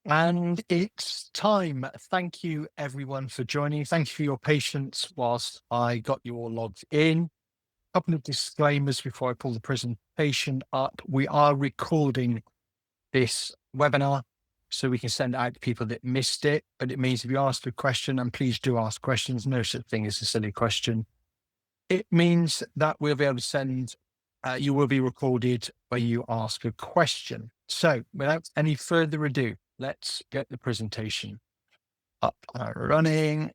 And it's time. Thank you, everyone, for joining. Thank you for your patience whilst I got you all logged in. A couple of disclaimers before I pull the presentation up. We are recording this webinar so we can send it out to people that missed it. But it means if you ask a question, and please do ask questions, no such thing as a silly question. It means that we'll be able to you will be recorded when you ask a question. So without any further ado, let's get the presentation up and running.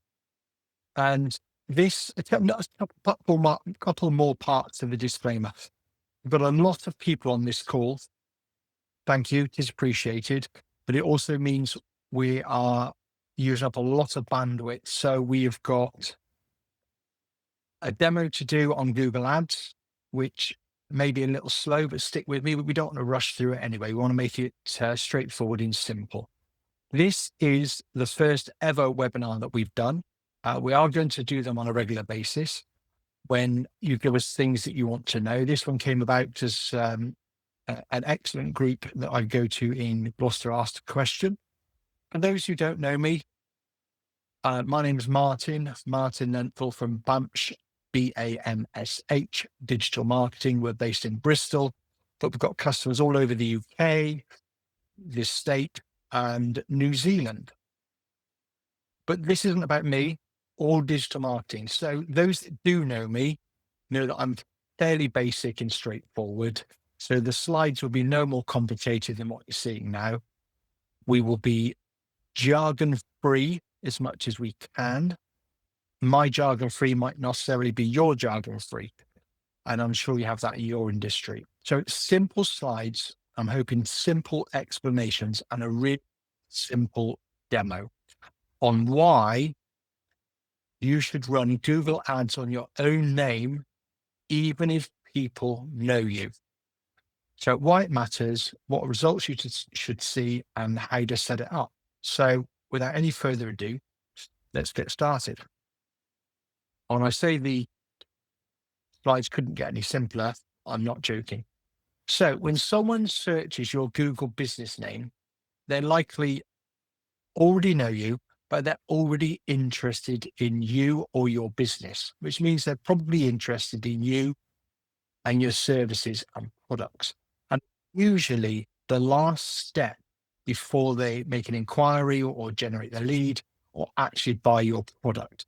And this, a couple more parts of the disclaimer. We've got a lot of people on this call. Thank you, it is appreciated. But it also means we are using up a lot of bandwidth. So we've got a demo to do on Google Ads, which may be a little slow, but stick with me. We don't want to rush through it anyway. We want to make it straightforward and simple. This is the first ever webinar that we've done. We are going to do them on a regular basis when you give us things that you want to know. This one came about as an excellent group that I go to in Gloucester asked a question. For those who don't know me, my name is Martyn Lenthall from Bamsh, Bamsh Digital Marketing. We're based in Bristol, but we've got customers all over the UK, the state, and New Zealand. But this isn't about me or digital marketing. So those that do know me know that I'm fairly basic and straightforward. So the slides will be no more complicated than what you're seeing now. We will be jargon-free as much as we can. My jargon-free might not necessarily be your jargon-free, and I'm sure you have that in your industry. So it's simple slides. I'm hoping simple explanations and a really simple demo on why you should run Google Ads on your own name, even if people know you. So why it matters, what results you should see, and how to set it up. So without any further ado, let's get started. When I say the slides couldn't get any simpler, I'm not joking. So when someone searches your Google business name, they likely already know you, but they're already interested in you or your business, which means they're probably interested in you and your services and products. And usually the last step before they make an inquiry or generate the lead or actually buy your product.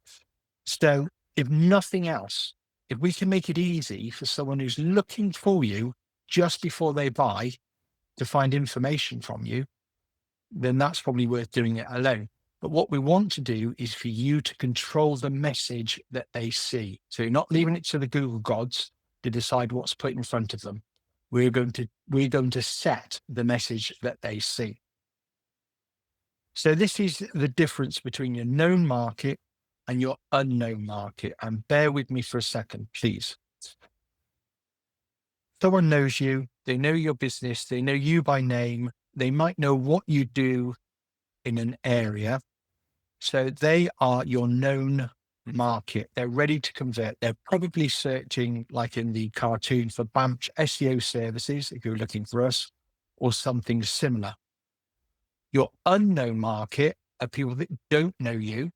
So if nothing else, if we can make it easy for someone who's looking for you just before they buy to find information from you, then that's probably worth doing it alone. But what we want to do is for you to control the message that they see. So you're not leaving it to the Google gods to decide what's put in front of them. We're going to set the message that they see. So this is the difference between your known market and your unknown market. And bear with me for a second, please. Someone knows you, they know your business, they know you by name, they might know what you do in an area. So they are your known market. They're ready to convert. They're probably searching, like in the cartoon, for Bamsh SEO services, if you're looking for us, or something similar. Your unknown market are people that don't know you.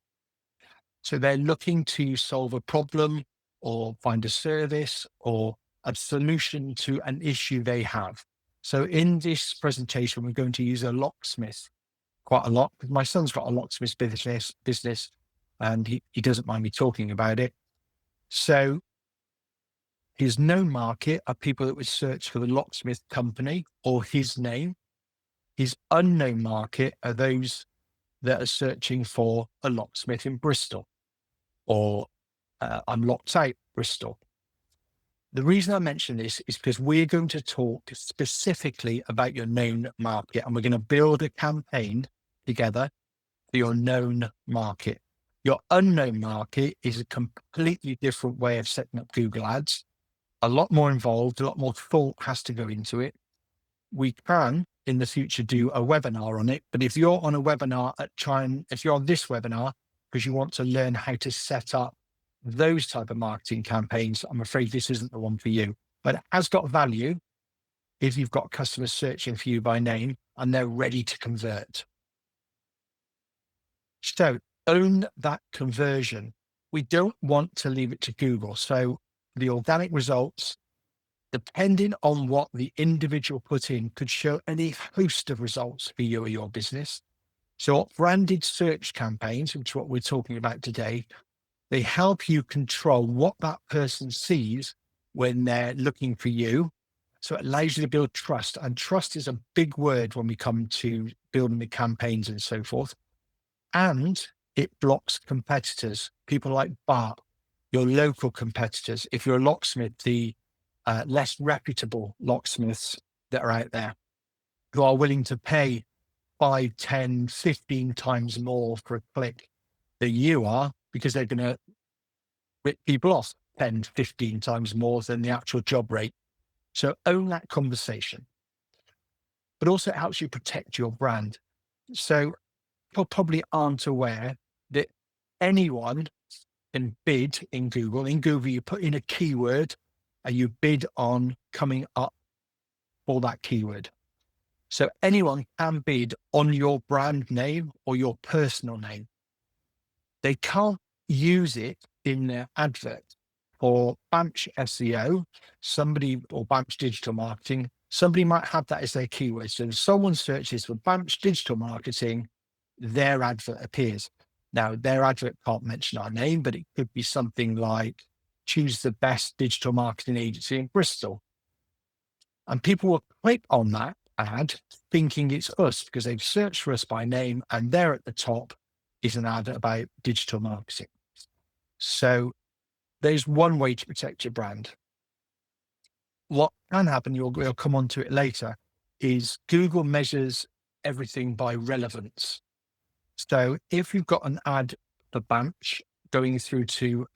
So they're looking to solve a problem or find a service or a solution to an issue they have. So in this presentation, we're going to use a locksmith quite a lot, because my son's got a locksmith business and he doesn't mind me talking about it. So his known market are people that would search for the locksmith company or his name. His unknown market are those that are searching for a locksmith in Bristol or I'm locked out Bristol. The reason I mention this is because we're going to talk specifically about your known market, and we're going to build a campaign together for your known market. Your unknown market is a completely different way of setting up Google Ads, a lot more involved, a lot more thought has to go into it. We can in the future do a webinar on it, but if you're on a webinar if you're on this webinar because you want to learn how to set up those type of marketing campaigns, I'm afraid this isn't the one for you. But it has got value if you've got customers searching for you by name and they're ready to convert. So own that conversion. We don't want to leave it to Google. So the organic results, depending on what the individual put in, could show any host of results for you or your business. So branded search campaigns, which is what we're talking about today, they help you control what that person sees when they're looking for you. So it allows you to build trust. And trust is a big word when we come to building the campaigns and so forth. And it blocks competitors, people like Bart, your local competitors. If you're a locksmith, the less reputable locksmiths that are out there who are willing to pay 5, 10, 15 times more for a click than you are, because they're going to rip people off 10, 15 times more than the actual job rate. So own that conversation. But also it helps you protect your brand. So people probably aren't aware that anyone can bid in Google. In Google, you put in a keyword and you bid on coming up for that keyword. So anyone can bid on your brand name or your personal name. They can't use it in their advert. For Bamsh SEO, somebody, or Bamsh Digital Marketing, somebody might have that as their keyword. So if someone searches for Bamsh Digital Marketing, their advert appears. Now, their advert can't mention our name, but it could be something like, choose the best digital marketing agency in Bristol. And people will click on that ad thinking it's us because they've searched for us by name, and there at the top is an ad about digital marketing. So there's one way to protect your brand. What can happen, we'll come on to it later, is Google measures everything by relevance. So if you've got an ad for Bamsh going through to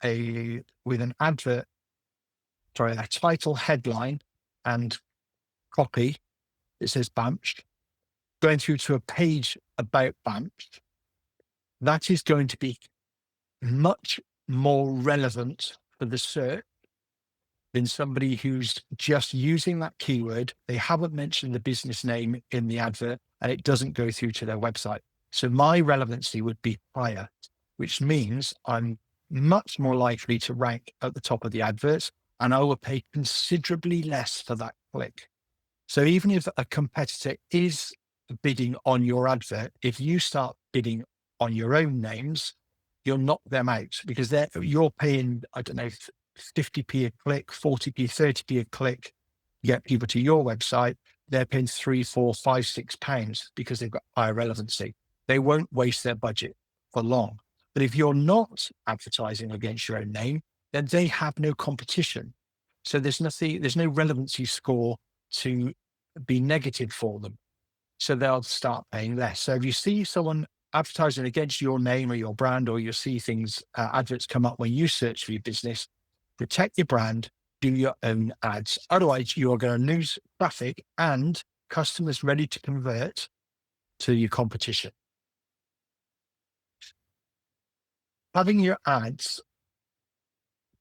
with an advert, a title, headline, and copy, it says Bamsh, going through to a page about Bamsh, that is going to be much more relevant for the search than somebody who's just using that keyword. They haven't mentioned the business name in the advert and it doesn't go through to their website. So my relevancy would be higher, which means I'm much more likely to rank at the top of the adverts, and I will pay considerably less for that click. So even if a competitor is bidding on your advert, if you start bidding on your own names, you'll knock them out because you're paying, I don't know, 50p a click, 40p, 30p a click, get people to your website. They're paying 3, 4, 5, 6 pounds because they've got higher relevancy. They won't waste their budget for long. But if you're not advertising against your own name, then they have no competition. So there's no relevancy score to be negative for them. So they'll start paying less. So if you see someone advertising against your name or your brand, or you see things, adverts come up when you search for your business, protect your brand, do your own ads. Otherwise, you are going to lose traffic and customers ready to convert to your competition. Having your ads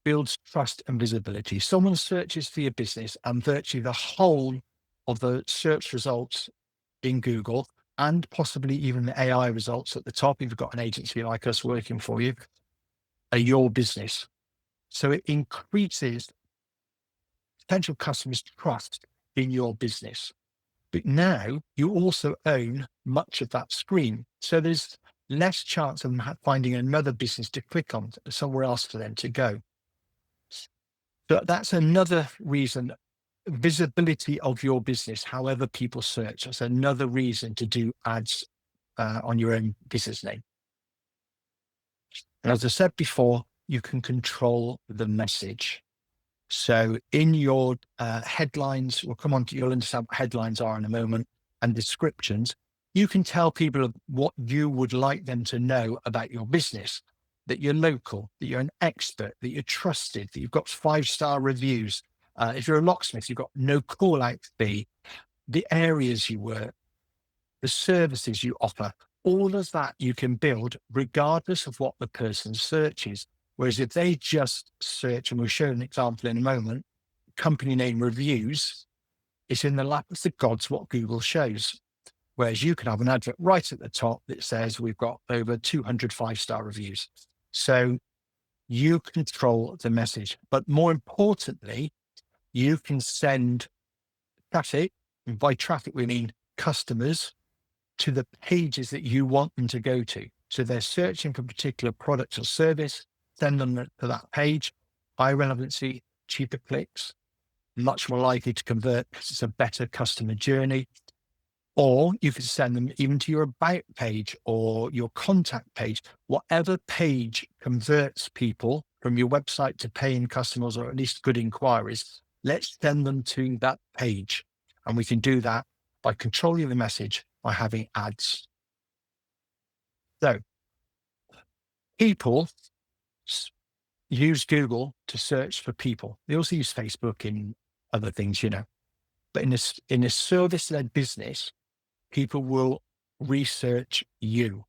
builds trust and visibility. Someone searches for your business and virtually the whole of the search results in Google, and possibly even the AI results at the top, if you've got an agency like us working for you, are your business. So it increases potential customers' trust in your business. But now you also own much of that screen. So there's less chance of them finding another business to click on, somewhere else for them to go. So that's another reason, visibility of your business, however people search. That's another reason to do ads on your own business name. And as I said before, you can control the message. So in your headlines, you'll understand what headlines are in a moment, and descriptions, you can tell people what you would like them to know about your business, that you're local, that you're an expert, that you're trusted, that you've got 5-star reviews. If you're a locksmith, you've got no call out fee, the areas you work, the services you offer, all of that you can build regardless of what the person searches. Whereas if they just search, and we'll show an example in a moment, company name reviews, it's in the lap of the gods what Google shows. Whereas you can have an advert right at the top that says we've got over 200 5-star reviews. So you control the message, but more importantly, you can send traffic, and by traffic, we mean customers, to the pages that you want them to go to. So they're searching for a particular product or service, send them to that page, high relevancy, cheaper clicks, much more likely to convert because it's a better customer journey. Or you could send them even to your about page or your contact page, whatever page converts people from your website to paying customers or at least good inquiries. Let's send them to that page. And we can do that by controlling the message by having ads. So people use Google to search for people. They also use Facebook in other things, but in a service-led business, people will research you.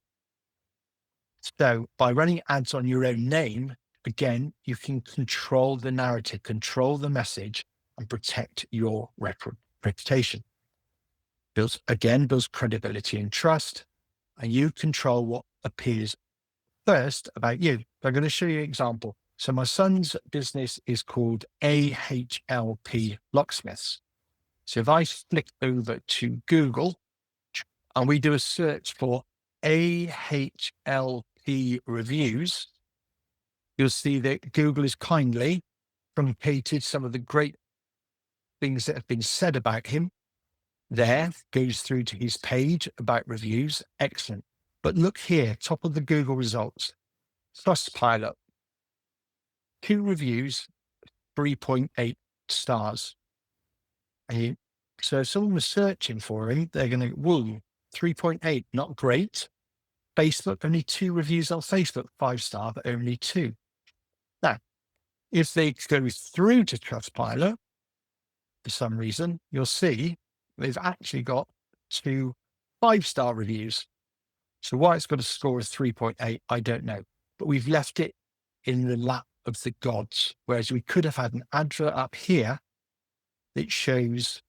So by running ads on your own name, again, you can control the narrative, control the message, and protect your reputation. Builds credibility and trust, and you control what appears first about you. I'm going to show you an example. So my son's business is called AHLP Locksmiths. So if I flick over to Google and we do a search for AHLP reviews, you'll see that Google has kindly truncated some of the great things that have been said about him. There goes through to his page about reviews. Excellent. But look here, top of the Google results, Trustpilot, 2 reviews, 3.8 stars. So if someone was searching for him, they're going to, 3.8, not great. Facebook, only 2 reviews on Facebook, 5-star, but only 2. Now, if they go through to Trustpilot, for some reason, you'll see they've actually got 2 5-star reviews. So why it's got a score of 3.8, I don't know. But we've left it in the lap of the gods, whereas we could have had an advert up here that shows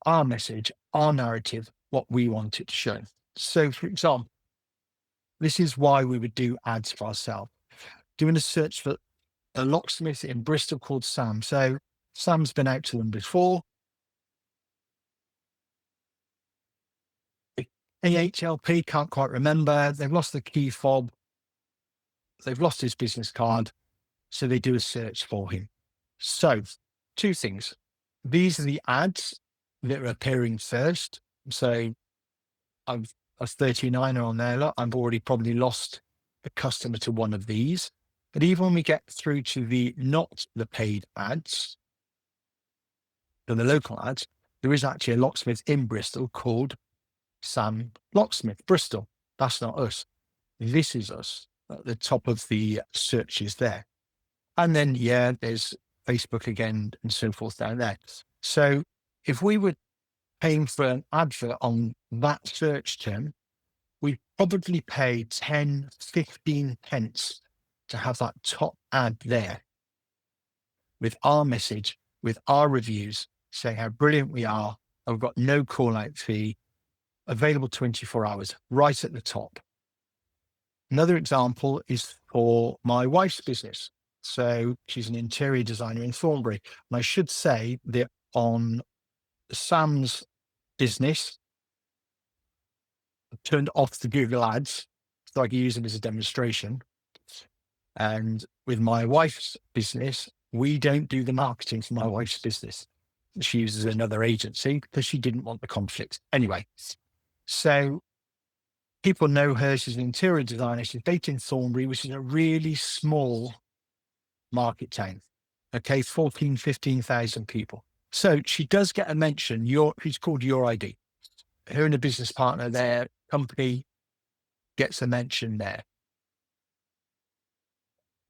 our message, our narrative, what we want it to show. So, for example, this is why we would do ads for ourselves. Doing a search for a locksmith in Bristol called Sam. So Sam's been out to them before. AHLP can't quite remember. They've lost the key fob. They've lost his business card. So they do a search for him. So 2 things. These are the ads that are appearing first. So I was 39 on there. Look, I've already probably lost a customer to one of these. But even when we get through to not the paid ads, to the local ads, there is actually a locksmith in Bristol called Sam Locksmith, Bristol. That's not us. This is us at the top of the searches there. And then, there's Facebook again and so forth down there. So if we were paying for an advert on that search term, we'd probably pay 10, 15 pence to have that top ad there with our message, with our reviews, saying how brilliant we are. And we've got no call out fee, available 24 hours, right at the top. Another example is for my wife's business. So she's an interior designer in Thornbury. And I should say that on Sam's business, I turned off the Google ads so I could use them as a demonstration. And with my wife's business, we don't do the marketing for my wife's business. She uses another agency because she didn't want the conflict. Anyway, so people know her. She's an interior designer. She's based in Thornbury, which is a really small market town. Okay, 14, 15,000 people. So she does get a mention. She's called Your ID. Her and a business partner, their company gets a mention there.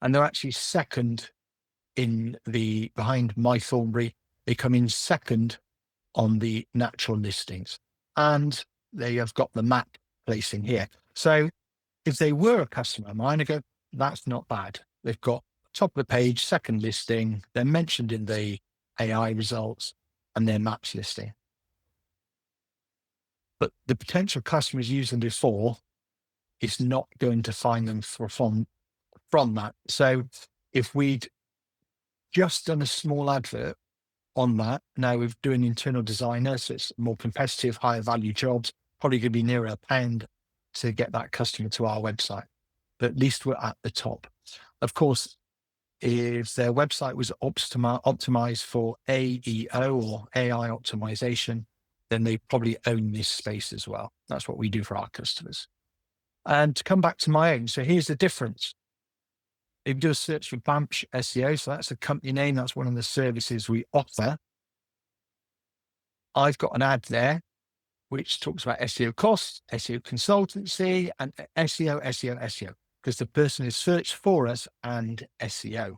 And they're actually second behind My Thornbury. They come in second on the natural listings. And they have got the map placing here. So if they were a customer of mine, I go, that's not bad. They've got top of the page, second listing. They're mentioned in the AI results and their maps listing. but the potential customers used them before is not going to find them from that. So if we'd just done a small advert on that, now we're doing internal designer, so it's more competitive, higher value jobs, probably going to be nearer £1 to get that customer to our website. But at least we're at the top. Of course, if their website was optimized for AEO or AI optimization, then they probably own this space as well. That's what we do for our customers. And to come back to my own, so here's the difference. If you do a search for Bamsh SEO, so that's a company name, that's one of the services we offer. I've got an ad there which talks about SEO costs, SEO consultancy, and SEO, because the person has searched for us and SEO.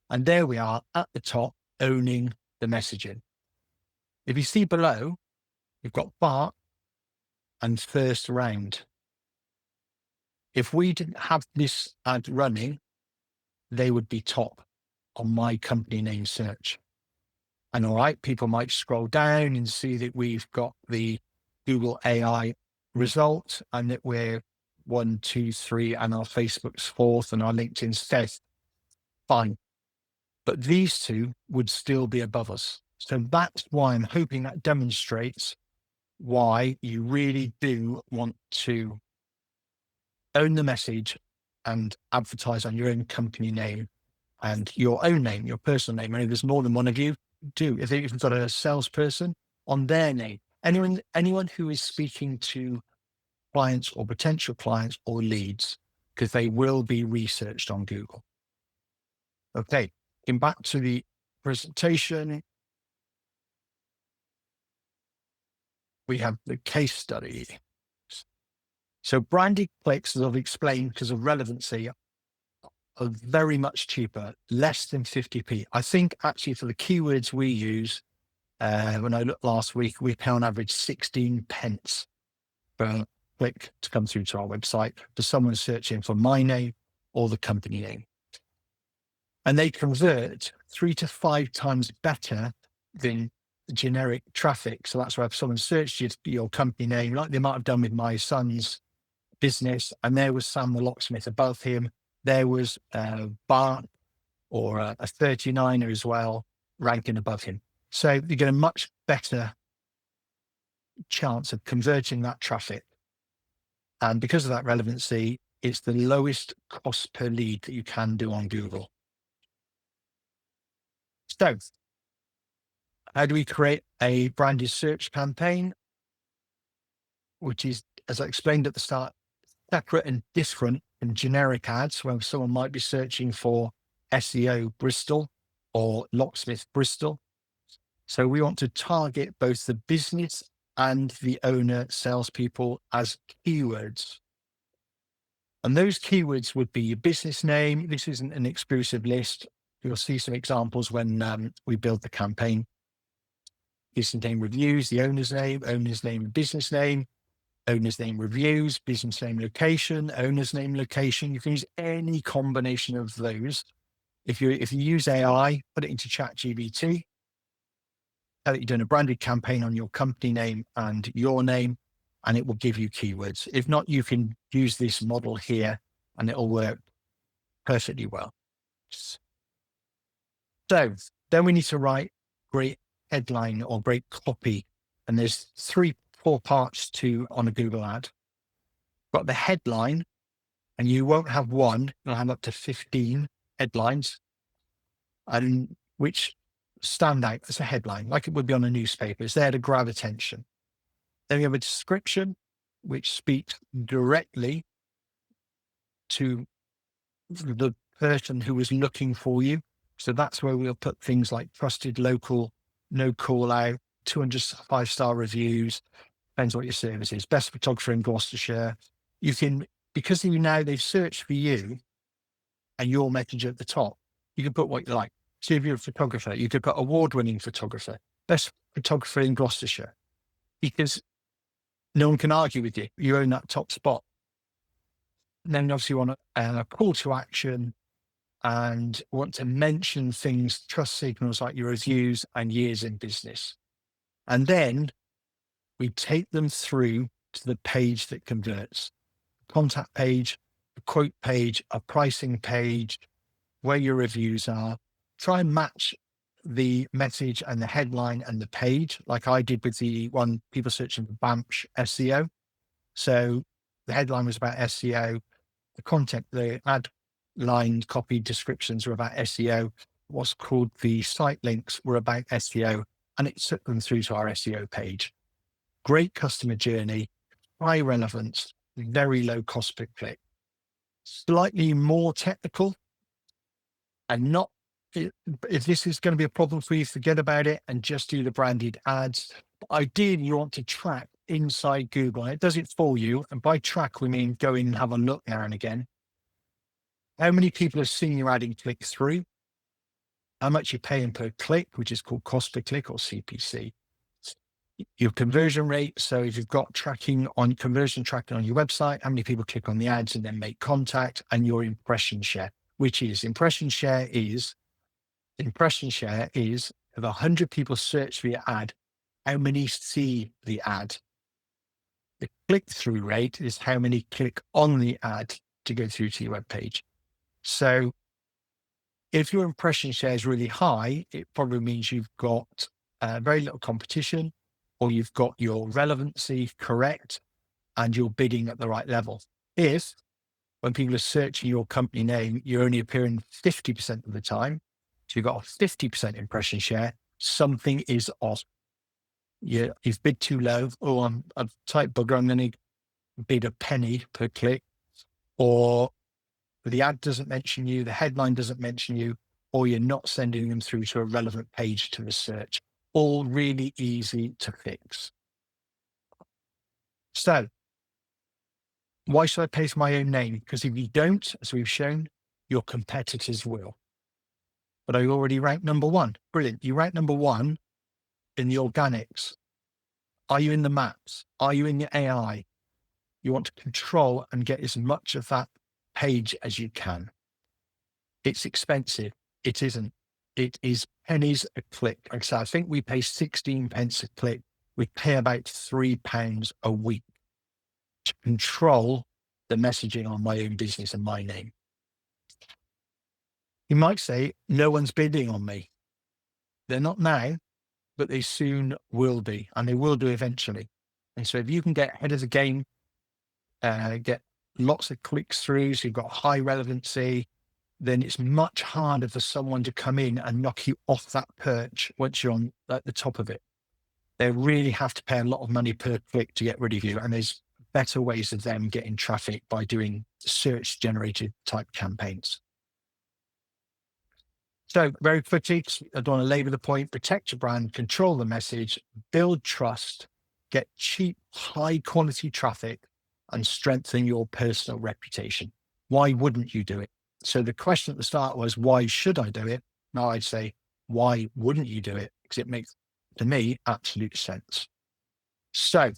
And there we are at the top, owning the messaging. If you see below, we've got Bart and first round. If we didn't have this ad running, they would be top on my company name search. And all right, people might scroll down and see that we've got the Google AI result and that we're 1, 2, 3, and our Facebook's 4th and our LinkedIn's 5th. Fine. But these two would still be above us. So that's why I'm hoping that demonstrates why you really do want to own the message and advertise on your own company name and your own name, your personal name. I mean, there's more than one of you do. If you've got a salesperson, on their name, anyone who is speaking to clients or potential clients or leads, because they will be researched on Google. Okay, getting back to the presentation, we have the case study. So branded clicks, as I've explained, because of relevancy, are very much cheaper, less than 50p. I think actually for the keywords we use, when I looked last week, we pay on average 16 pence per click to come through to our website for someone searching for my name or the company name. And they convert 3 to 5 times better than generic traffic. So that's where if someone searched your company name, like they might have done with my son's business, and there was Sam the locksmith above him, there was Bart or a 39er as well, ranking above him. So you get a much better chance of converting that traffic. And because of that relevancy, it's the lowest cost per lead that you can do on Google. So how do we create a branded search campaign, which is, as I explained at the start, separate and different from generic ads, where someone might be searching for SEO Bristol or locksmith Bristol. So we want to target both the business and the owner salespeople as keywords. And those keywords would be your business name. This isn't an exclusive list. You'll see some examples when we build the campaign. Business name reviews, the owner's name and business name, owner's name reviews, business name location, owner's name location. You can use any combination of those. If you use AI, put it into ChatGPT, tell it you're doing a branded campaign on your company name and your name, and it will give you keywords. If not, you can use this model here and it'll work perfectly well. So then we need to write great headline or great copy. And there's 4 parts on a Google ad. Got the headline, and you won't have one, you'll have up to 15 headlines, and which stand out as a headline, like it would be on a newspaper. It's there to grab attention. Then we have a description, which speaks directly to the person who is looking for you. So that's where we'll put things like trusted local, no call out, 200 5-star reviews, depends what your service is, best photographer in Gloucestershire. You can, because they've searched for you and your message at the top, you can put what you like. So if you're a photographer, you could put award-winning photographer, best photographer in Gloucestershire, because no one can argue with you. You own that top spot. And then obviously you want a call to action and want to mention things, trust signals like your reviews and years in business. And then we take them through to the page that converts. Contact page, a quote page, a pricing page, where your reviews are. Try and match the message and the headline and the page, like I did with the one people searching for Bamsh SEO. So the headline was about SEO, the content, the ad line copy descriptions were about SEO, what's called the site links were about SEO, and it took them through to our SEO page. Great customer journey, high relevance, very low cost per click. Slightly more technical and not, if this is going to be a problem for you, forget about it and just do the branded ads. But ideally, you want to track inside Google. And it does it for you. And by track, we mean go in and have a look now and again. How many people have seen your ad and click through? How much you're paying per click, which is called cost per click or CPC. Your conversion rate. So if you've got tracking on conversion tracking on your website, how many people click on the ads and then make contact, and your impression share, which is impression share is if 100 people search for your ad, how many see the ad? The click-through rate is how many click on the ad to go through to your web page. So if your impression share is really high, it probably means you've got very little competition, or you've got your relevancy correct and you're bidding at the right level. If when people are searching your company name, you're only appearing 50% of the time, so you've got a 50% impression share, something is off. You've bid too low. Oh, I'm a tight bugger. I'm going to bid a penny per click, or the ad doesn't mention you, the headline doesn't mention you, or you're not sending them through to a relevant page to the search. All really easy to fix. So why should I place my own name? Because if you don't, as we've shown, your competitors will. But I already ranked number one. Brilliant. You rank number one in the organics. Are you in the maps? Are you in the AI? You want to control and get as much of that page as you can. It's expensive. It isn't. It is pennies a click. Like I said, I think we pay 16 pence a click. We pay about £3 a week to control the messaging on my own business and my name. You might say, no one's bidding on me. They're not now, but they soon will be, and they will do eventually. And so if you can get ahead of the game, get lots of clicks through, so you've got high relevancy, then it's much harder for someone to come in and knock you off that perch once you're on at the top of it. They really have to pay a lot of money per click to get rid of you. And there's better ways of them getting traffic by doing search generated type campaigns. So very quickly, I don't want to labor the point, protect your brand, control the message, build trust, get cheap, high quality traffic, and strengthen your personal reputation. Why wouldn't you do it? So the question at the start was, why should I do it? Now I'd say, why wouldn't you do it? Because it makes, to me, absolute sense. So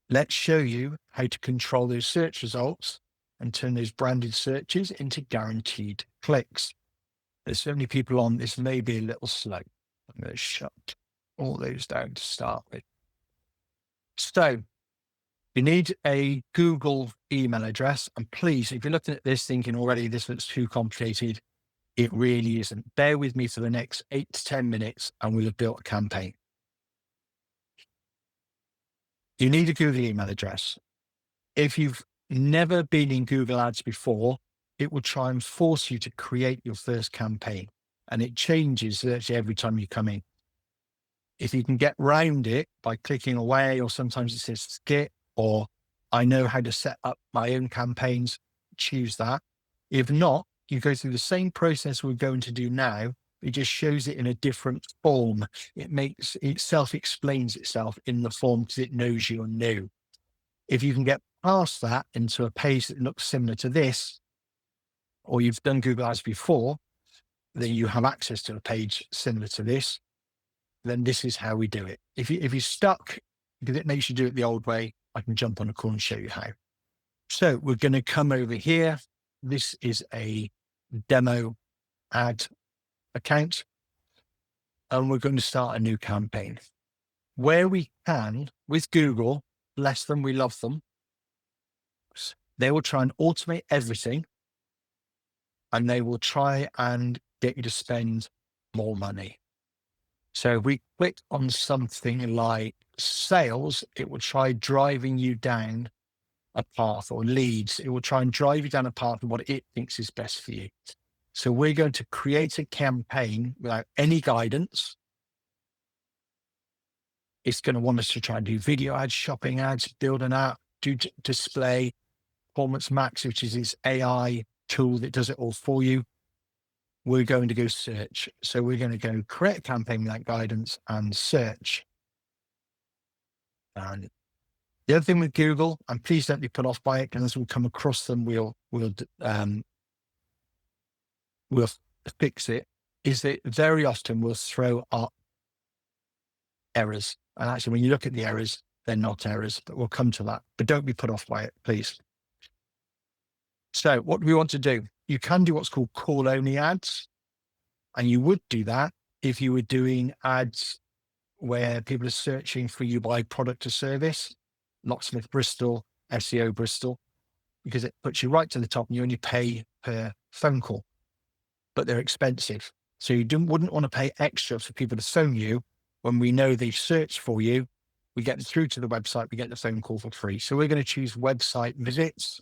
let's show you how to control those search results and turn those branded searches into guaranteed clicks. There's so many people on, this may be a little slow. I'm going to shut all those down to start with. So you need a Google email address. And please, if you're looking at this thinking already, this looks too complicated, it really isn't. Bear with me for the next 8 to 10 minutes and we'll have built a campaign. You need a Google email address. If you've never been in Google Ads before, it will try and force you to create your first campaign. And it changes virtually every time you come in. If you can get round it by clicking away, or sometimes it says skip, or I know how to set up my own campaigns, choose that. If not, you go through the same process we're going to do now. It just shows it in a different form. It self-explains itself in the form because it knows you're new. If you can get past that into a page that looks similar to this, or you've done Google Ads before, then you have access to a page similar to this. Then this is how we do it. If you're stuck because it makes you do it the old way, I can jump on a call and show you how. So we're going to come over here. This is a demo ad account, and we're going to start a new campaign. Where we can, with Google, bless them, we love them. They will try and automate everything, and they will try and get you to spend more money. So if we click on something like sales, it will try driving you down a path, or leads. It will try and drive you down a path of what it thinks is best for you. So we're going to create a campaign without any guidance. It's going to want us to try and do video ads, shopping ads, build an app, do display, Performance Max, which is this AI tool that does it all for you. We're going to go search. So we're going to go create a campaign without guidance and search. And the other thing with Google, and please don't be put off by it, because as we come across them, we'll fix it, is that very often we'll throw up errors. And actually, when you look at the errors, they're not errors, but we'll come to that. But don't be put off by it, please. So what do we want to do? You can do what's called call-only ads. And you would do that if you were doing ads where people are searching for you by product or service, Locksmith Bristol, SEO Bristol, because it puts you right to the top and you only pay per phone call, but they're expensive. So you wouldn't want to pay extra for people to phone you when we know they've searched for you. We get them through to the website, we get the phone call for free. So we're going to choose website visits.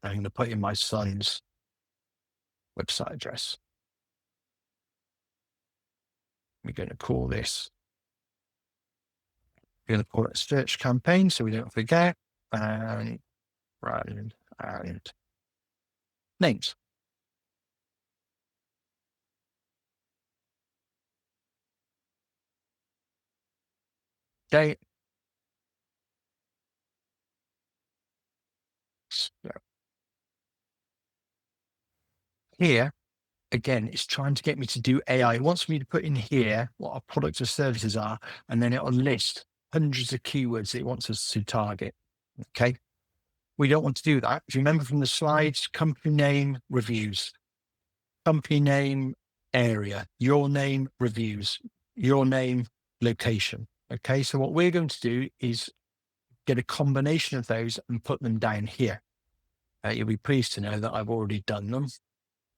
I'm going to put in my son's website address. We're going to call this, we're going to call it a search campaign so we don't forget, and names. Okay. So here, again, it's trying to get me to do AI. It wants me to put in here what our products or services are, and then it'll list hundreds of keywords that it wants us to target. Okay. We don't want to do that. If you remember from the slides, company name, reviews, company name, area, your name, reviews, your name, location. Okay. So what we're going to do is get a combination of those and put them down here. You'll be pleased to know that I've already done them.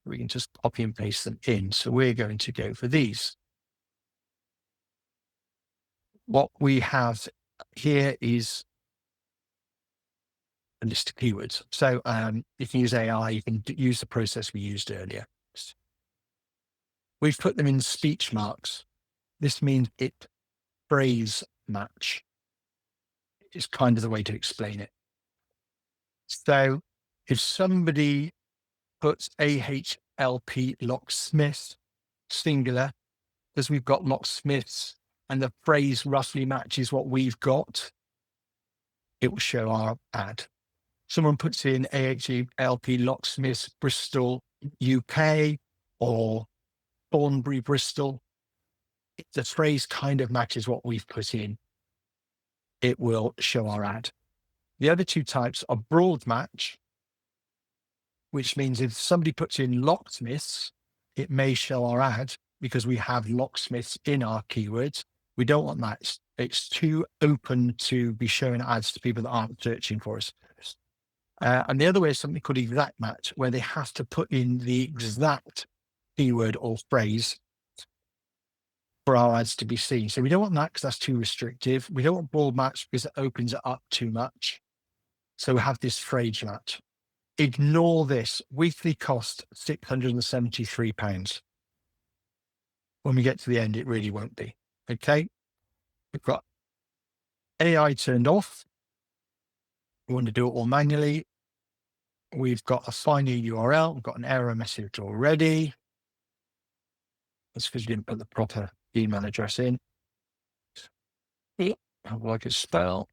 We can just copy and paste them in. So we're going to go for these. What we have here is a list of keywords. So you can use AI, you can use the process we used earlier. We've put them in speech marks. This means it phrase match. It's kind of the way to explain it. So if somebody puts AHLP locksmith singular, because we've got locksmiths and the phrase roughly matches what we've got, it will show our ad. Someone puts in AHLP locksmiths Bristol, UK, or Thornbury, Bristol. If the phrase kind of matches what we've put in, it will show our ad. The other two types are broad match, which means if somebody puts in locksmiths, it may show our ad because we have locksmiths in our keywords. We don't want that. It's too open to be showing ads to people that aren't searching for us. And the other way is something called exact match, where they have to put in the exact keyword or phrase for our ads to be seen. So we don't want that because that's too restrictive. We don't want broad match because it opens it up too much. So we have this phrase match. Ignore this. Weekly cost £673. When we get to the end, it really won't be. Okay. We've got AI turned off. We want to do it all manually. We've got a find a URL. We've got an error message already. That's because you didn't put the proper email address in. How would I like it spelled?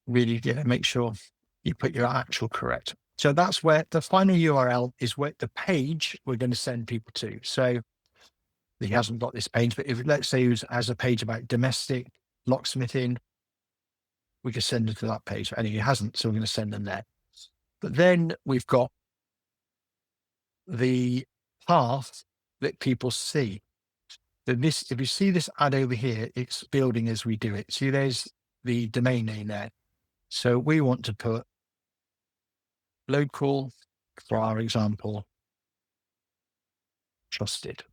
Really, make sure you put your actual correct. So that's where the final URL is, where the page we're going to send people to. So he hasn't got this page, but if let's say he has a page about domestic locksmithing, we could send them to that page. And he hasn't, so we're going to send them there. But then we've got the path that people see. So this, if you see this ad over here, it's building as we do it. See, there's the domain name there. So we want to put local, for our example, trusted.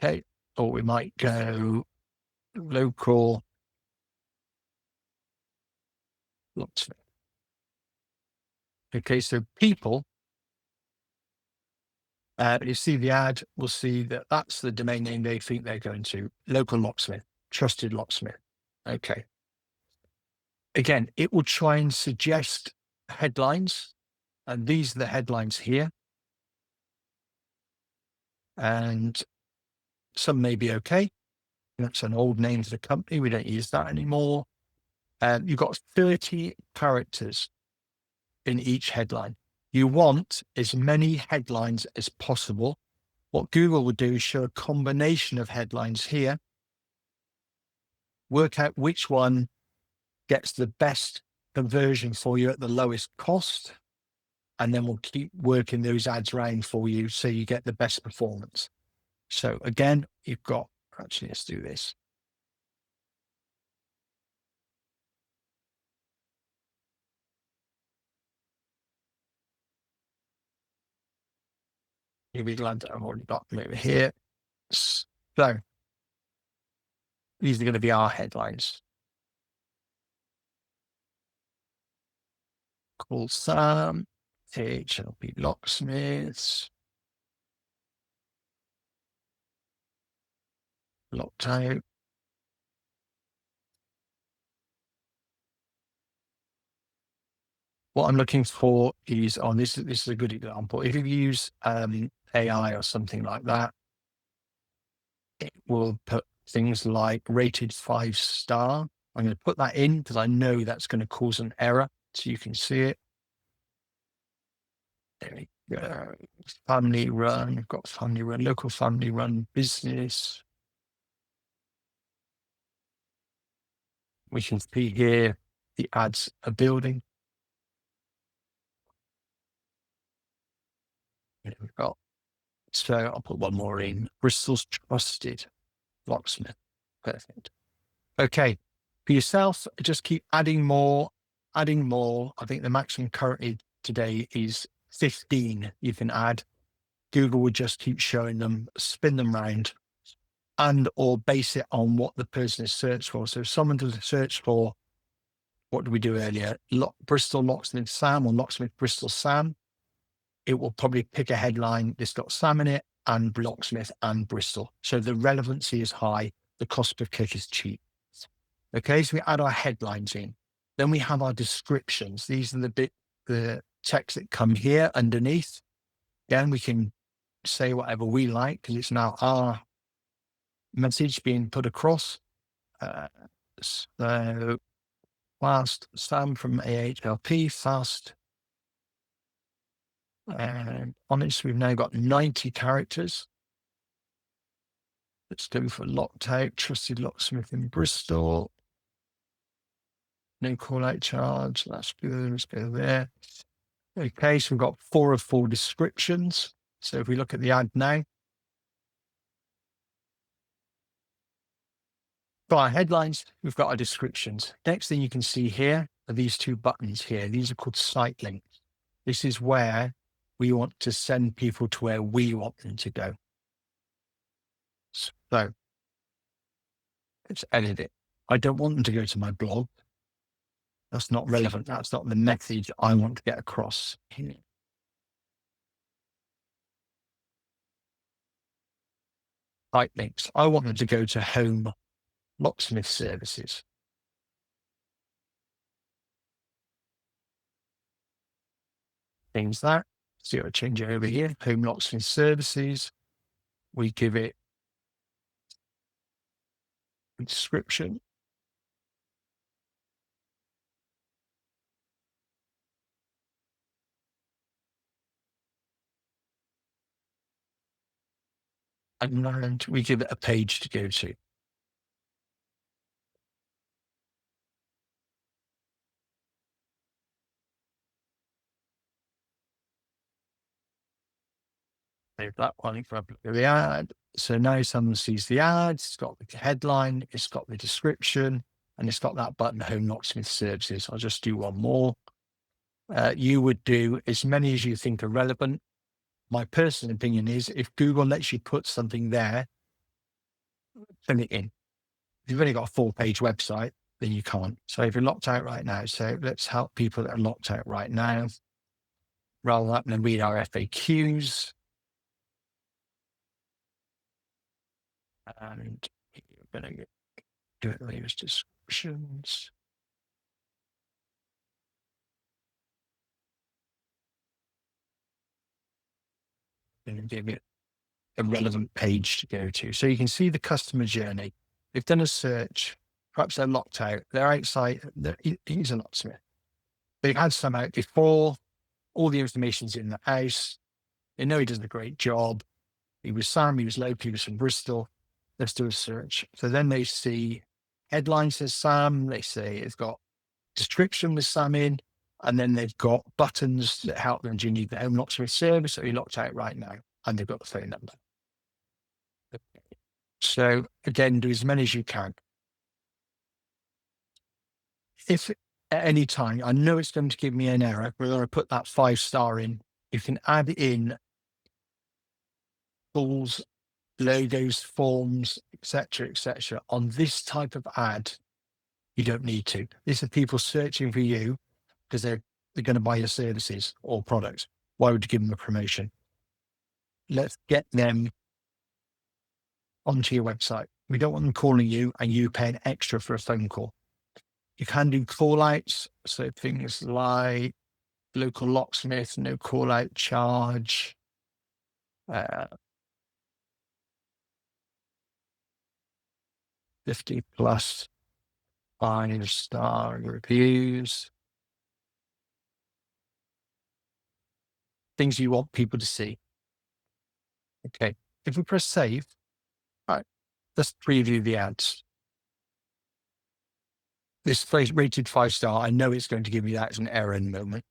Okay. Or we might go local locksmith. Okay. So people, you see the ad, will see that that's the domain name they think they're going to. Local locksmith, trusted locksmith. Okay. Again, it will try and suggest headlines. And these are the headlines here. And some may be okay. That's an old name to the company. We don't use that anymore. You've got 30 characters in each headline. You want as many headlines as possible. What Google would do is show a combination of headlines here, work out which one gets the best conversion for you at the lowest cost, and then we'll keep working those ads around for you so you get the best performance. So again, you've got, actually, let's do this. You'll be glad that I've already got them over here. So these are going to be our headlines. Call Sam, HLP locksmiths, locked out. What I'm looking for is on this. This is a good example. If you use AI or something like that, it will put things like rated 5-star. I'm going to put that in because I know that's going to cause an error. So you can see it. There we go. Family run. We've got family run, local family run business. We can see here the ads are building. There we've got. So I'll put one more in. Bristol's trusted locksmith. Perfect. Okay. For yourself, just keep adding more, adding more. I think the maximum currently today is 15 you can add. Google would just keep showing them, spin them round, and or base it on what the person is searched for. So if someone does a search for, what did we do earlier? Bristol locksmith Sam or locksmith Bristol Sam. It will probably pick a headline that's got Sam in it and locksmith and Bristol. So the relevancy is high. The cost per click is cheap. Okay, so we add our headlines in. Then we have our descriptions. These are the text that come here underneath. Again, we can say whatever we like because it's now our message being put across. So fast, Sam from AHLP, fast and honest. We've now got 90 characters. Let's go for locked out, trusted locksmith in Bristol. No call out charge. That's good. Let's go there. Okay, so we've got 4 of 4 descriptions. So if we look at the ad now, for our headlines, we've got our descriptions. Next thing you can see here are these 2 buttons here. These are called site links. This is where we want to send people to where we want them to go. So let's edit it. I don't want them to go to my blog. That's not relevant. That's not the message I want to get across here. Site links. I want them to go to home locksmith services. Change that. See, I change it over here. Home locksmith services. We give it a description. And we give it a page to go to. that one, grab the ad. So now someone sees the ad, it's got the headline, it's got the description, and it's got that button, Home Locksmith Services. I'll just do one more. You would do as many as you think are relevant. My personal opinion is if Google lets you put something there, fill it in. If you've only got a 4-page website, then you can't. So if you're locked out right now, so let's help people that are locked out right now. Rather than read our FAQs. And you're going to do it latest descriptions. And give it a relevant page to go to. So you can see the customer journey. They've done a search. Perhaps they're locked out. They're outside. He's a locksmith. They've had some out before. All the information's in the house. They know he does a great job. He was Sam. He was local. He was from Bristol. Let's do a search. So then they see headline says Sam. They say it's got description with Sam in. And then they've got buttons that help them. Do you need the home locksmith service? Are you locked out right now? And they've got the phone number. So again, do as many as you can. If at any time, I know it's going to give me an error, we're going to put that 5-star in. You can add in tools, logos, forms, etc. On this type of ad. You don't need to. These are people searching for you because they're going to buy your services or products. Why would you give them a promotion? Let's get them onto your website. We don't want them calling you and you paying extra for a phone call. You can do call outs. So things like local locksmith, no call out charge. 50 plus 5-star reviews. Things you want people to see. Okay. If we press save, all right, let's preview the ads. This phrase rated 5-star, I know it's going to give me that as an error in the moment.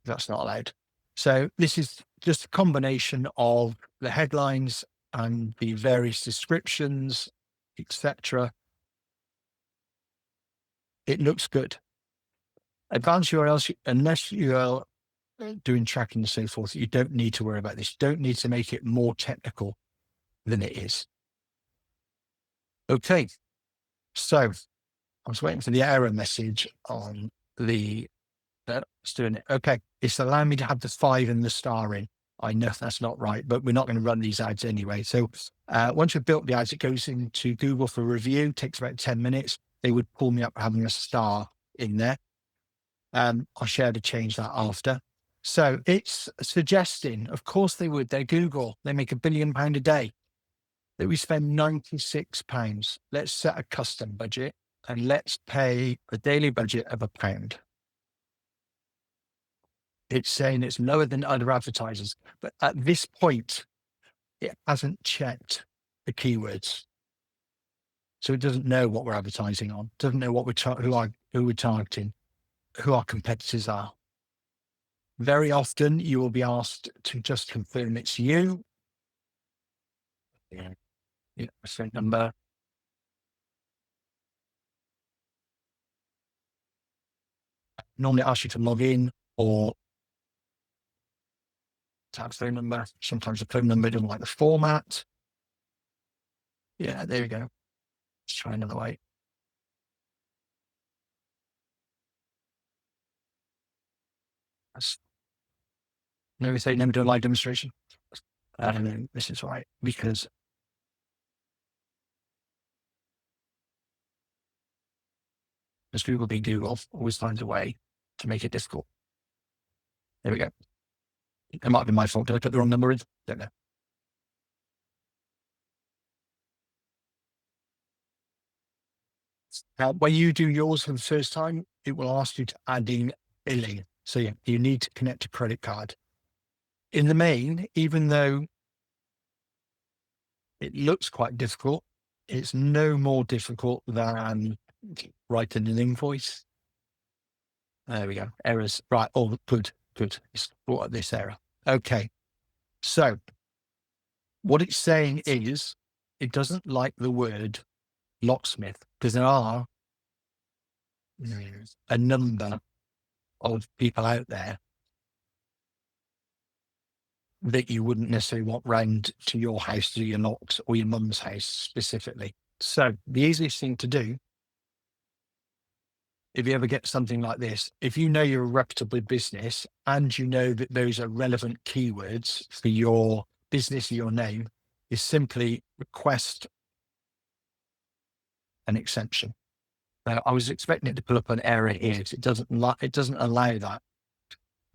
That's not allowed. So this is just a combination of the headlines and the various descriptions, etc. It looks good. Advanced URLs, unless you are doing tracking and so forth, you don't need to worry about this. You don't need to make it more technical than it is. Okay. So I was waiting for the error message on the, it's doing it. Okay. It's allowing me to have the 5 and the star in. I know that's not right, but we're not going to run these ads anyway. So once you've built the ads, it goes into Google for review, takes about 10 minutes. They would pull me up having a star in there. I share how to change that after. So it's suggesting, of course they would, they're Google, they make £1 billion a day, that we spend £96. Let's set a custom budget and let's pay a daily budget of £1. It's saying it's lower than other advertisers, but at this point, it hasn't checked the keywords. So it doesn't know what we're advertising on, doesn't know what who we're targeting, who our competitors are. Very often you will be asked to just confirm it's you. Yeah, phone number. Normally ask you to log in or to have phone number. Sometimes the phone number doesn't like the format. Yeah, there we go. Let's try another way. Let me say never do a live demonstration. I don't know. This is right because as Google being Google always finds a way to make it difficult. There we go. It might have been my fault. Did I put the wrong number in? Don't know. When you do yours for the first time, it will ask you to add in billing. So yeah, you need to connect a credit card. In the main, even though it looks quite difficult, it's no more difficult than writing an invoice. There we go. Errors. Right. Oh, good. It's brought up this error. Okay. So What it's saying is it doesn't like the word locksmith because there are a number of people out there that you wouldn't necessarily want round to your house, to your locks or your mum's house specifically. So the easiest thing to do, if you ever get something like this, if you know you're a reputable business and you know that those are relevant keywords for your business or your name, is simply request an exception. Now, I was expecting it to pull up an error here. It doesn't allow that.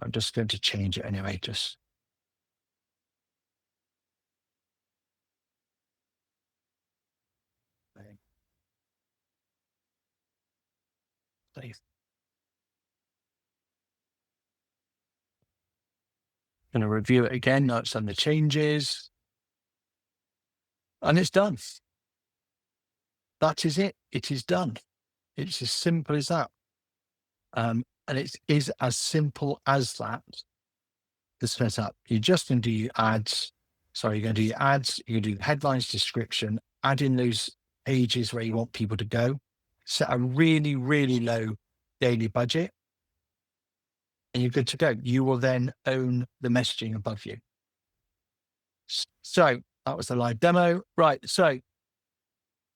I'm just going to change it anyway. Just save. Going to review it again. Now it's done the changes and it's done. That is it. It is done. It's as simple as that. And it is as simple as that to set up. You're just going to do your ads. Sorry, you're going to do your ads. You're going to do the headlines, description, add in those pages where you want people to go, set a really, really low daily budget, and you're good to go. You will then own the messaging above you. So that was the live demo. Right. So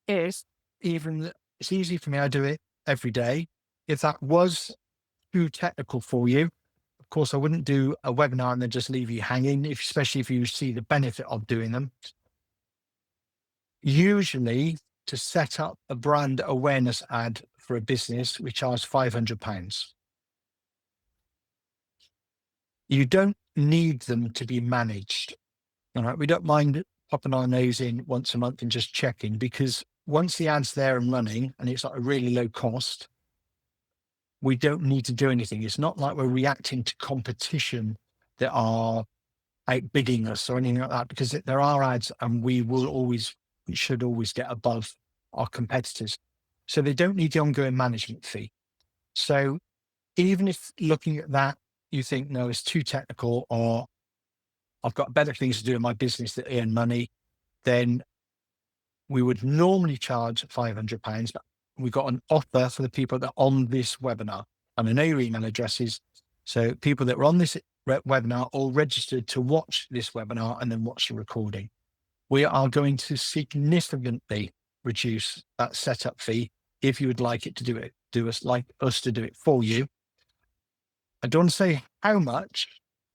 if it's easy for me, I do it every day. If that was too technical for you, of course, I wouldn't do a webinar and then just leave you hanging, especially if you see the benefit of doing them. Usually, to set up a brand awareness ad for a business, we charge £500. You don't need them to be managed. All right. We don't mind popping our nose in once a month and just checking, because once the ad's there and running and it's at a really low cost, we don't need to do anything. It's not like we're reacting to competition that are outbidding us or anything like that, because there are ads and we should always get above our competitors. So they don't need the ongoing management fee. So even if looking at that, you think, no, it's too technical, or I've got better things to do in my business that earn money, then we would normally charge £500. But we've got an offer for the people that are on this webinar. And I know your email addresses. So people that were on this webinar or registered to watch this webinar and then watch the recording, we are going to significantly reduce that setup fee if you would like it to do us to do it for you. I don't want to say how much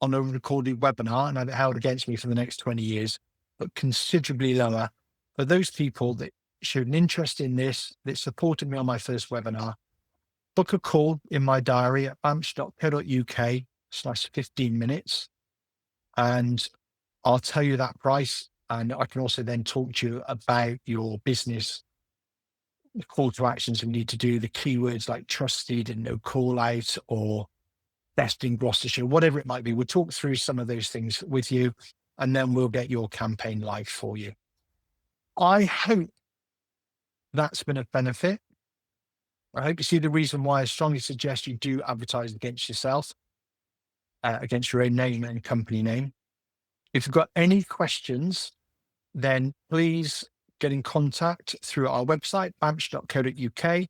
on a recorded webinar, and I've held against me for the next 20 years, but considerably lower for those people that showed an interest in this, that supported me on my first webinar. Book a call in my diary at bamsh.co.uk/15 minutes, and I'll tell you that price. And I can also then talk to you about your business, the call to actions we need to do, the keywords like trusted and no call out, or best in Gloucestershire, whatever it might be. We'll talk through some of those things with you, and then we'll get your campaign live for you. I hope that's been a benefit. I hope you see the reason why I strongly suggest you do advertise against yourself, against your own name and company name. If you've got any questions, then please get in contact through our website, bamsh.co.uk,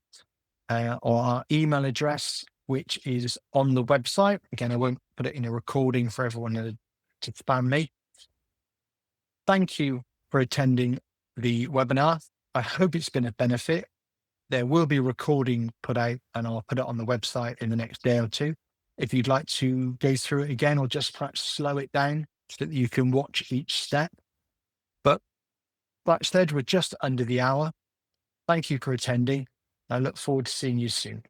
or our email address, which is on the website. Again, I won't put it in a recording for everyone to spam me. Thank you for attending the webinar. I hope it's been a benefit. There will be a recording put out, and I'll put it on the website in the next day or two. If you'd like to go through it again, or just perhaps slow it down so that you can watch each step. But that said, we're just under the hour. Thank you for attending. I look forward to seeing you soon.